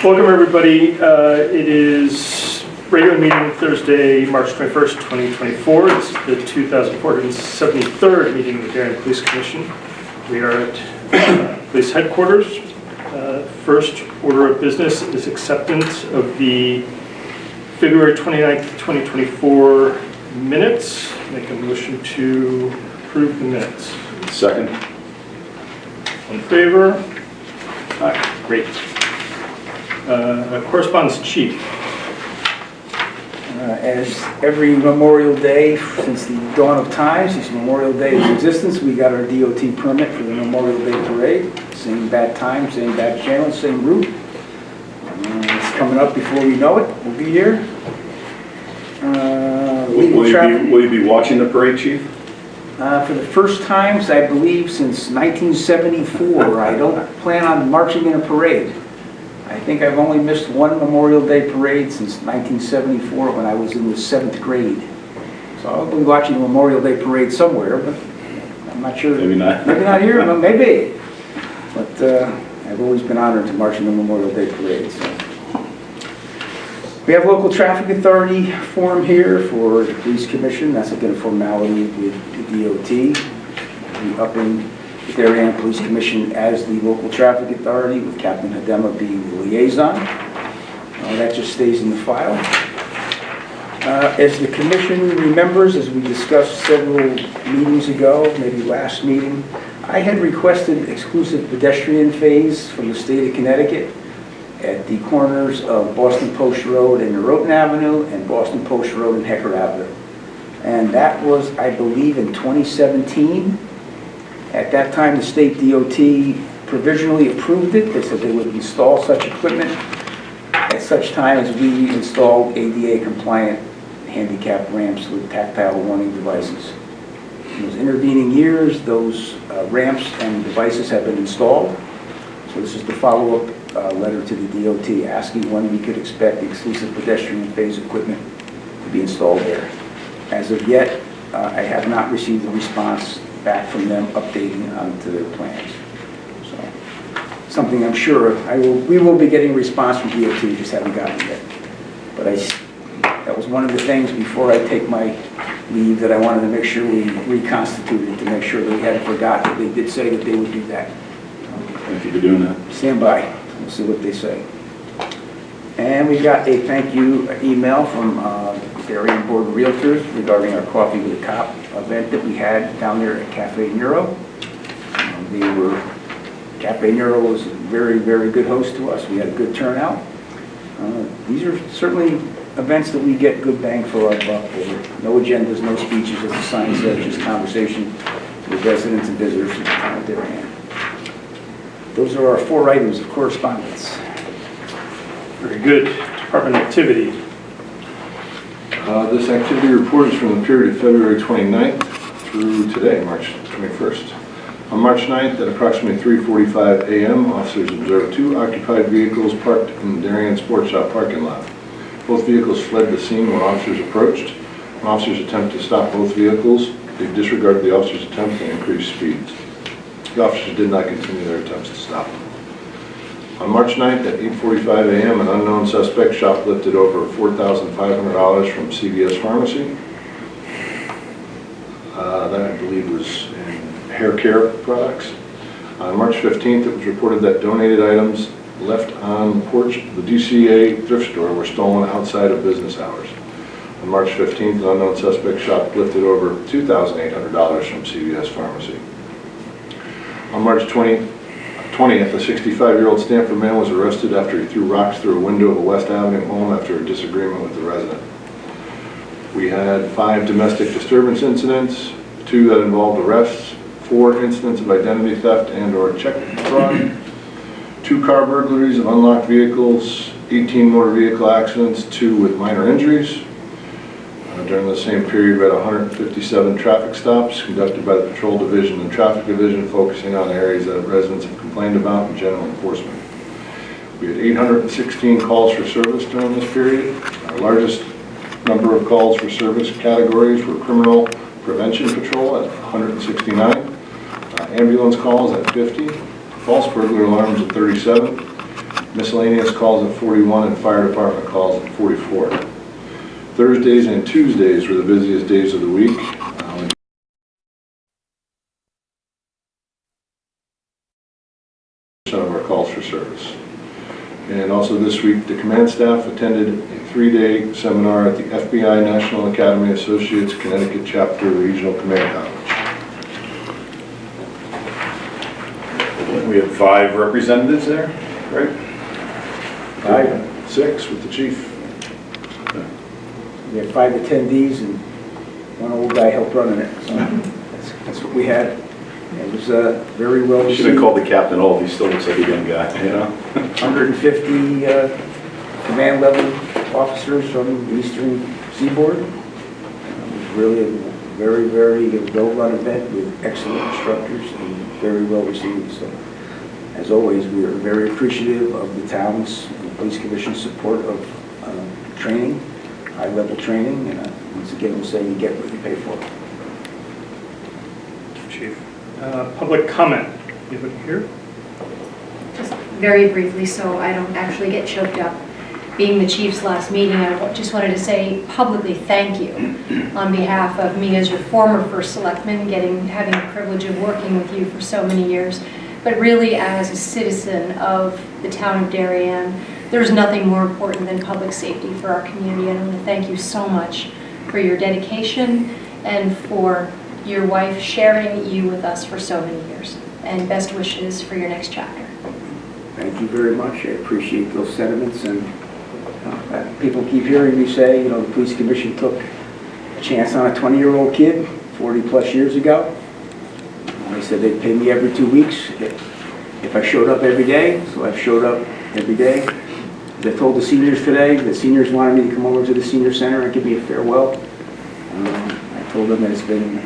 Welcome everybody. It is regular meeting Thursday, March 21st, 2024. This is the 2473rd meeting of the Darien Police Commission. We are at police headquarters. First order of business is acceptance of the February 29th, 2024 minutes. Make a motion to approve the minutes. Second. In favor? Aye. Great. Correspondence chief. As every Memorial Day since the dawn of time, since Memorial Day's existence, we got our DOT permit for the Memorial Day Parade. Same bad time, same bad channel, same route. It's coming up before we know it. We'll be here. Will you be watching the parade, Chief? For the first times, I believe, since 1974, I don't plan on marching in a parade. I think I've only missed one Memorial Day parade since 1974 when I was in the 7th grade. So I'll be watching a Memorial Day parade somewhere, but I'm not sure. Maybe not. Maybe not here, but maybe. But I've always been honored to march in the Memorial Day parade. So. We have local traffic authority forum here for the police commission. That's again a formality with the DOT. We up in the Darien Police Commission as the local traffic authority, with Captain Hadema being the liaison. That just stays in the file. As the commission remembers, as we discussed several meetings ago, maybe last meeting, I had requested exclusive pedestrian phase from the state of Connecticut at the corners of Boston Post Road and Norotan Avenue and Boston Post Road and Hecker Avenue. And that was, I believe, in 2017. At that time, the state DOT provisionally approved it. They said they would install such equipment at such time as we installed ADA-compliant handicap ramps with tactile warning devices. In those intervening years, those ramps and devices have been installed. So this is the follow-up letter to the DOT asking when we could expect the exclusive pedestrian phase equipment to be installed there. As of yet, I have not received a response back from them updating onto their plans. So, something I'm sure we will be getting a response from DOT, just haven't gotten it yet. But that was one of the things before I take my leave that I wanted to make sure we reconstituted, to make sure that we hadn't forgotten that they did say that they would do that. Thank you for doing that. Stand by. We'll see what they say. And we got a thank you email from Darien Board of Realtors regarding our Coffee with a Cop event that we had down there at Cafe Nero. Cafe Nero was a very, very good host to us. We had a good turnout. These are certainly events that we get good bang for our buck. No agendas, no speeches, as the sign says, just conversation with residents and visitors from the town of Darien. Those are our 4 items of correspondence. Very good. Department activity. This activity report is from the period of February 29th through today, March 21st. On March 9th at approximately 3:45 a.m., officers observed 2 occupied vehicles parked in the Darien Sports Shop parking lot. Both vehicles fled the scene when officers approached. When officers attempted to stop both vehicles, they disregarded the officers' attempts and increased speeds. The officers did not continue their attempts to stop them. On March 9th at 8:45 a.m., an unknown suspect shoplifted over $4,500 from CVS Pharmacy. That, I believe, was in hair care products. On March 15th, it was reported that donated items left on the porch of the DCA thrift store were stolen outside of business hours. On March 15th, an unknown suspect shoplifted over $2,800 from CVS Pharmacy. On March 20th, a 65-year-old Stanford man was arrested after he threw rocks through a window of a West Avenue home after a disagreement with the resident. We had 5 domestic disturbance incidents, 2 that involved arrests, 4 incidents of identity theft and/or check fraud, 2 car burglaries of unlocked vehicles, 18 motor vehicle accidents, 2 with minor injuries. During the same period, we had 157 traffic stops conducted by the Patrol Division and Traffic Division, focusing on areas that residents have complained about and general enforcement. We had 816 calls for service during this period. Our largest number of calls for service categories were criminal prevention patrol at 169, ambulance calls at 50, false burglar alarms at 37, Miscellaneous calls at 41 and fire department calls at 44. Thursdays and Tuesdays were the busiest days of the week. Of our calls for service. And also this week, the command staff attended a 3-day seminar at the FBI National Academy Associates Connecticut Chapter Regional Command College. We have 5 representatives there, right? 5. 6 with the chief. We had 5 attendees and one old guy helped running it. So that's what we had. It was very well He received. should have called the captain old. He still looks like a young guy, you know? 150 command level officers from the Eastern Seaboard. It was really a very, very well-run event with excellent instructors and very well received. So, as always, we are very appreciative of the town's and the Police Commission's support of training, high-level training, and once again, we'll say you get what you pay for. Chief. Public comment. Anybody here? Just very briefly, so I don't actually get choked up. Being the chief's last meeting, I just wanted to say publicly thank you on behalf of me as your former first selectman, having the privilege of working with you for so many years, but really as a citizen of the town of Darien. There's nothing more important than public safety for our community, and I want to thank you so much for your dedication and for your wife sharing you with us for so many years. And best wishes for your next chapter. Thank you very much. I appreciate those sentiments, and people keep hearing me say, the Police Commission took a chance on a 20-year-old kid 40 plus years ago. They said they'd pay me every 2 weeks if I showed up every day, so I've showed up every day. As I told the seniors today, the seniors wanted me to come over to the senior center and give me a farewell. I told them that it's been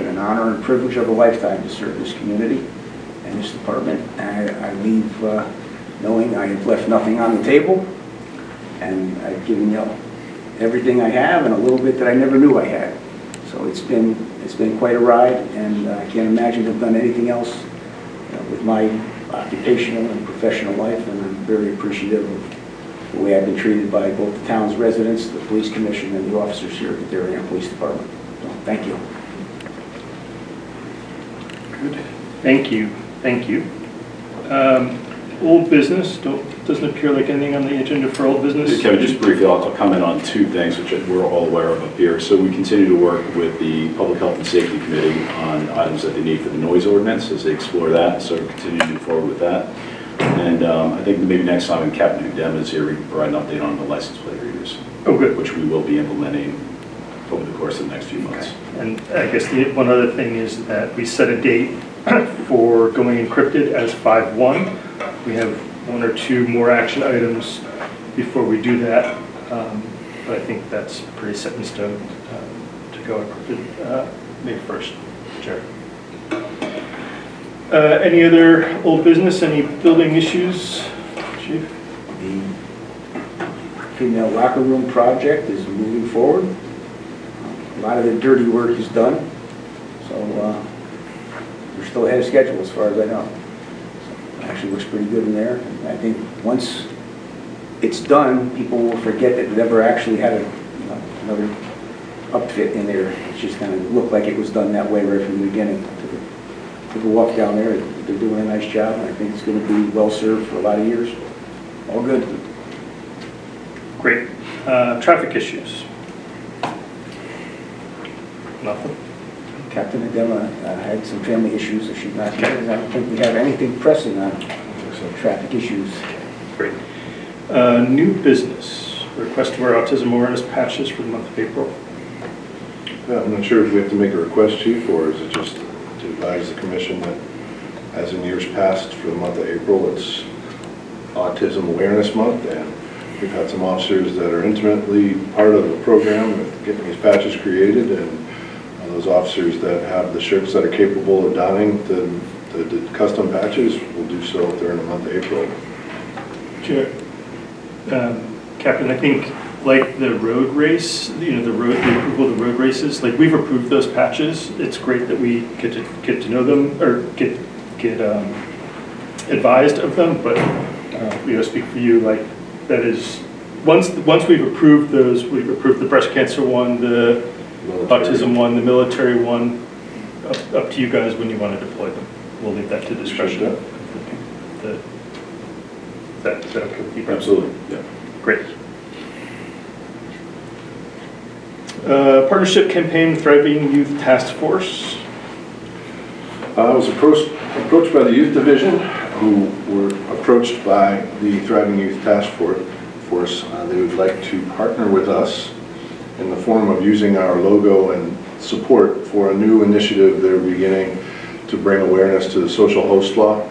an honor and privilege of a lifetime to serve this community and this department. I leave knowing I have left nothing on the table, and I've given you everything I have and a little bit that I never knew I had. So it's been quite a ride, and I can't imagine to have done anything else with my occupational and professional life, and I'm very appreciative of the way I've been treated by both the town's residents, the Police Commission, and the officers here at the Darien Police Department. So, thank you. Good. Thank you. Thank you. Old business, doesn't appear like anything on the agenda for old business. Kevin, just briefly, I'll comment on 2 things which we're all aware of up here. So we continue to work with the Public Health and Safety Committee on items that they need for the noise ordinance as they explore that. So we continue to move forward with that. And I think maybe next time when Captain Udem is here, we can provide an update on the license plate readers. Oh, good. Which we will be implementing over the course of the next few months. Okay. And I guess one other thing is that we set a date for going encrypted as 5/1. We have 1 or 2 more action items before we do that, but I think that's pretty set in stone to go encrypted May 1st. Jerry. Any other old business, any building issues, Chief? The female locker room project is moving forward. A lot of the dirty work is done, so we're still ahead of schedule as far as I know. So it actually looks pretty good in there. And I think once it's done, people will forget that it ever actually had another upfit in there. It just kind of looked like it was done that way right from the beginning. Took a walk down there. They're doing a nice job, and I think it's going to be well served for a lot of years. All good. Great. Traffic issues? Nothing? Captain Adema had some family issues, so she's not here. I don't think we have anything pressing on traffic issues. Great. New business. Request to wear autism awareness patches for the month of April. Yeah, I'm not sure if we have to make a request, Chief, or is it just to advise the commission that, as in years past, for the month of April, it's Autism Awareness Month, and we've had some officers that are intimately part of the program with getting these patches created, and those officers that have the shirts that are capable of donning the custom patches will do so during the month of April. Sure. Captain, I think like the road race, the approval of the road races, like we've approved those patches. It's great that we get to know them or get advised of them, but speak for you, like, that is, once we've approved those, we've approved the breast cancer one, the autism one, the military one, up to you guys when you want to deploy them. We'll leave that to discretion. Is that okay with you? Absolutely, yeah. Great. Partnership campaign, Thriving Youth Task Force. I was approached by the Youth Division, who were approached by the Thriving Youth Task Force. They would like to partner with us in the form of using our logo and support for a new initiative they're beginning to bring awareness to the social host law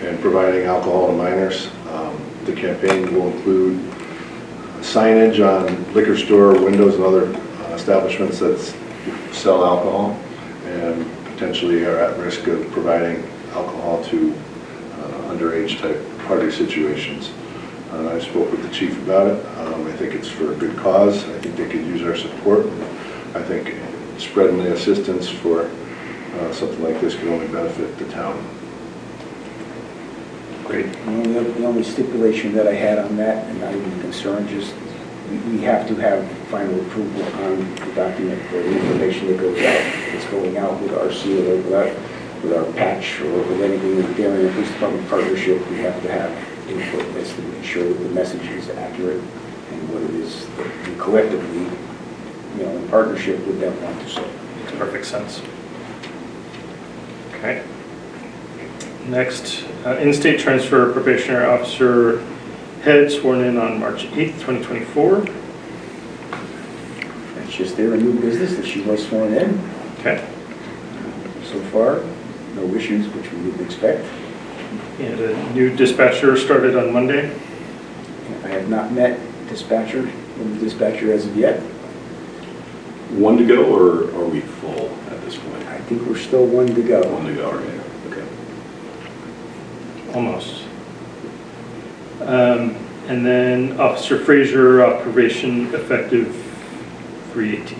and providing alcohol to minors. The campaign will include signage on liquor store windows and other establishments that sell alcohol and potentially are at risk of providing alcohol to underage type party situations. I spoke with the chief about it. I think it's for a good cause. I think they could use our support. I think spreading the assistance for something like this could only benefit the town. Great. The only stipulation that I had on that, and not even concerned, just we have to have final approval on the document, or the information that goes out. It's going out with our seal, or with our patch, or with anything with the Darien Police Department partnership. We have to have input as to ensure that the message is accurate and what it is that we collectively, in partnership with them, want to say. Makes perfect sense. Okay. Next, in-state transfer probationary officer head sworn in on March 8th, 2024. It's just there a new business that she was sworn in. Okay. So far, no issues, which we would expect. And a new dispatcher started on Monday. I have not met the dispatcher as of yet. One to go, or are we full at this point? I think we're still one to go. One to go, okay. Okay. Almost. And then Officer Frazier, probation effective 3/18.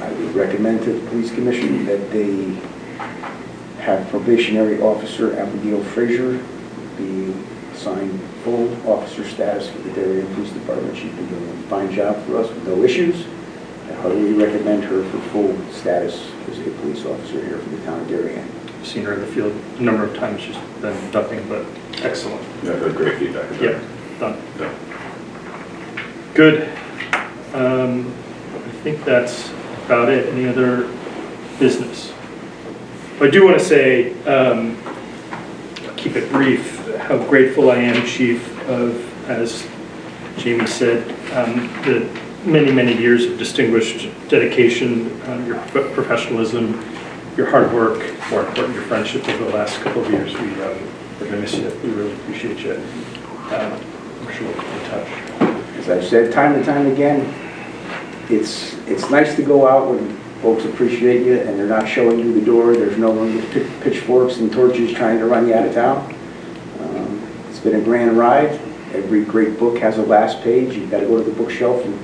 I would recommend to the police commission that they have probationary officer Abigail Frazier be assigned full officer status for the Darien Police Department. She's been doing a fine job for us with no issues. I heartily recommend her for full status as a police officer here for the town of Darien. I've seen her in the field a number of times. She's been nothing but excellent. Yeah, I've heard great feedback. Yeah, done. Yeah. Good. I think that's about it. Any other business? I do want to say, keep it brief, how grateful I am, Chief, of, as Jamie said, the many, many years of distinguished dedication, your professionalism, your hard work, more important, your friendship over the last couple of years. We're going to miss you. We really appreciate you. I'm sure we'll keep in touch. As I've said time and time again, it's nice to go out when folks appreciate you and they're not showing you the door. There's no one with pitchforks and torches trying to run you out of town. It's been a grand ride. Every great book has a last page. You've got to go to the bookshelf and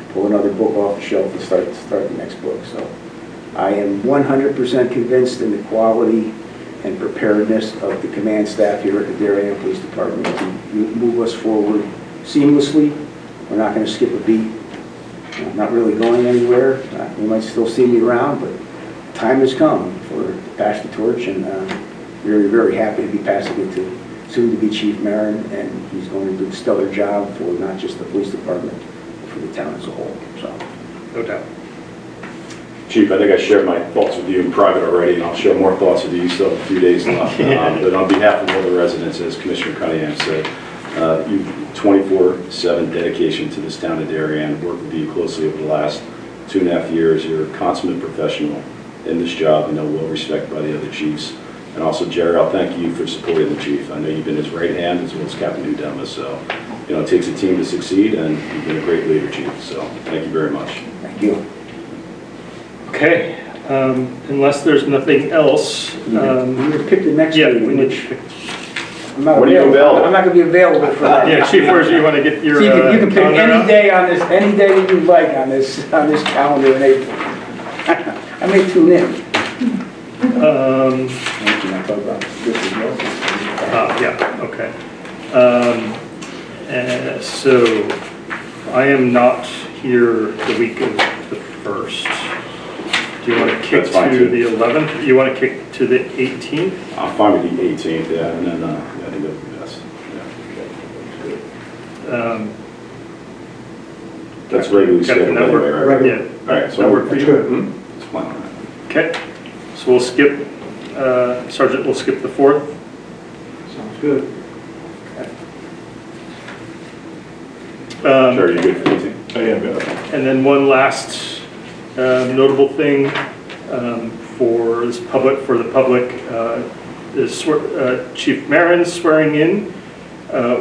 pull another book off the shelf and start the next book. So I am 100% convinced in the quality and preparedness of the command staff here at the Darien Police Department to move us forward seamlessly. We're not going to skip a beat. I'm not really going anywhere. You might still see me around, but time has come for to pass the torch, and very, very happy to be passing it to soon-to-be Chief Marin, and he's going to do a stellar job for not just the police department, but for the town as a whole. So, No doubt. Chief, I think I shared my thoughts with you in private already, and I'll share more thoughts with you. You still have a few days left. But on behalf of all the residents, as Commissioner Cunningham said, you've 24/7 dedication to this town of Darien. Worked with you closely over the last 2.5 years. You're a consummate professional in this job, well respected by the other chiefs. And also, Jerry, I'll thank you for supporting the chief. I know you've been his right hand as well as Captain Udema, so it takes a team to succeed, and you've been a great leader, Chief. So thank you very much. thank you. Okay. Unless there's nothing else. We need to pick the next Yeah, meeting, we need which to. I'm not When are you available? I'm not going to be available for that. Yeah, Chief, where's you want to get your? So you can pick calendar any out? day on this, any day that you like on this calendar in April. I may tune in. Um, Can I talk about this as well? yeah, okay. And so I am not here the week of the 1st. Do you want to kick That's fine, to too. the 11th? You want to kick to the 18th? I'm fine with the 18th, yeah, and then, I think that would be best. Yeah. Um, That's regularly Captain, scheduled that anyway, work? right? Yeah. All right, so That work for That's you? good. let's plan on that. Okay, so we'll skip, Sergeant, we'll skip the 4th. Sounds good. Sure, you good for the 18th? I am, yeah. And then one last notable thing for the public is Chief Marin's swearing in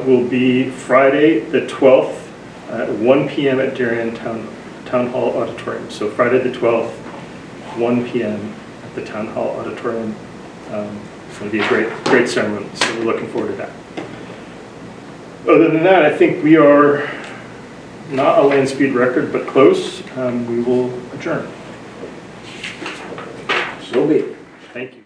will be Friday, the 12th, at 1 p.m. at Darien Town Hall Auditorium. So Friday, the 12th, 1 p.m. at the Town Hall Auditorium. It's going to be a great ceremony, so we're looking forward to that. Other than that, I think we are not a land speed record, but close. We will adjourn. So be it. Thank you.